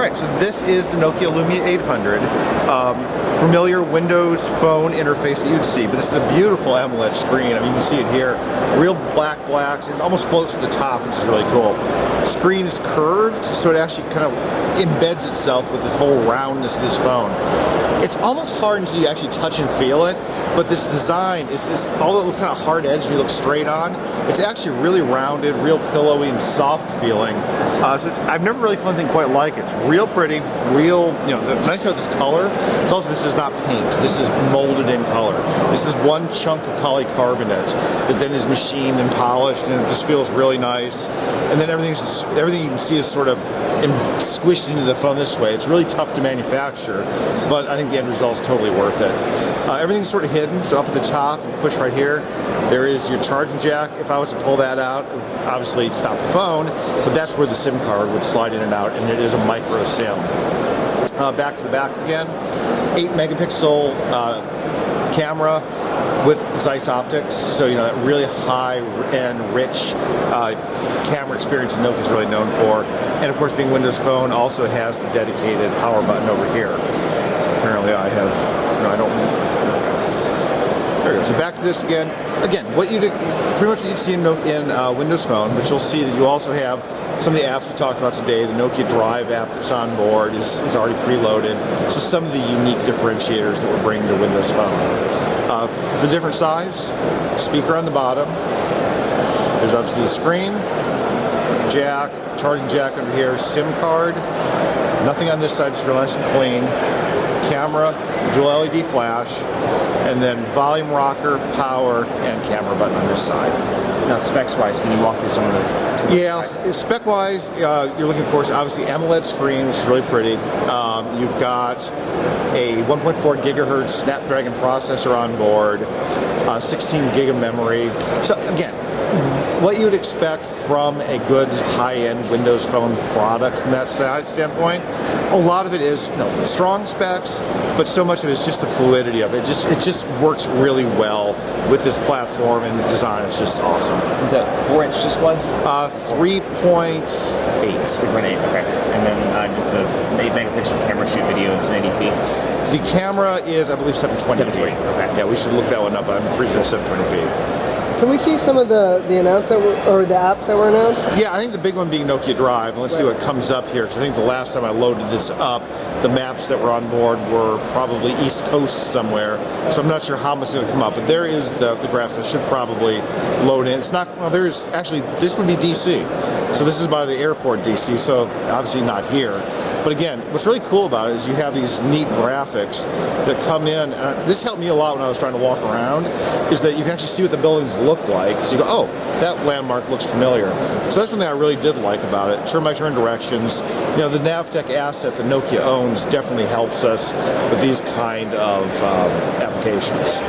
Alright, so this is the Nokia Lumia 800. Familiar Windows Phone interface that you'd see, but this is a beautiful AMOLED screen. I mean, you can see it here. Real blacks. It almost floats to the top, which is really cool. The screen is curved, so it actually kind of embeds itself with this whole roundness of this phone. It's almost hard until you actually touch and feel it, but this design, although it looks kind of hard edged when you look straight on, it's actually really rounded, real pillowy and soft feeling. I've never really found anything quite like it. It's real pretty, real, the nice thing about this color, it's also this is not paint, this is molded in color. This is one chunk of polycarbonate that then is machined and polished, and it just feels really nice. And then everything you can see is sort of squished into the phone this way. It's really tough to manufacture, but I think the end result is totally worth it. Everything's sort of hidden, so up at the top, you push right here, there is your charging jack. If I was to pull that out, obviously it'd stop the phone, but that's where the SIM card would slide in and out, and it is a micro SIM. Back to the back again, 8 megapixel camera with Zeiss optics, so that really high-end, rich camera experience that Nokia is really known for. And of course, being Windows Phone, also has the dedicated power button over here. Apparently I have, no, I don't. There we go. So back to this again. Again, pretty much what you'd see in Windows Phone, but you'll see that you also have some of the apps we talked about today. The Nokia Drive app that's on board is already preloaded. So some of the unique differentiators that we're bringing to Windows Phone. For the different size, speaker on the bottom. There's obviously the screen, jack, charging jack under here, SIM card. Nothing on this side, just real nice and clean. Camera, dual LED flash, and then volume rocker, power, and camera button on this side. Now, specs-wise, can you walk through some of the Yeah, spec-wise, you're looking, of course, obviously AMOLED screen, which is really pretty. You've got a 1.4 gigahertz Snapdragon processor on board, 16 gig of memory. So again, what you would expect from a good high-end Windows Phone product from that standpoint. A lot of it is strong specs, but so much of it is just the fluidity of it. It just works really well with this platform, and the design is just awesome. Is that 4-inch display? 3.8. 3.8, okay. And then just the 8 megapixel camera shoot video in 1080p? The camera is, I believe, 720p. 720, okay. Yeah, we should look that one up, but I'm pretty sure it's 720p. Can we see some of the apps that were announced? Yeah, I think the big one being Nokia Drive. And let's see what comes up here, because I think the last time I loaded this up, the maps that were on board were probably East Coast somewhere. So I'm not sure how much is going to come up. But there is the graph that should probably load in. It's not, well, there's actually, this would be DC. So this is by the airport DC, so obviously not here. But again, what's really cool about it is you have these neat graphics that come in. This helped me a lot when I was trying to walk around, is that you can actually see what the buildings look like. So you go, oh, that landmark looks familiar. So that's one thing I really did like about it. Turn-by-turn directions. The Navtech asset that Nokia owns definitely helps us with these kind of applications.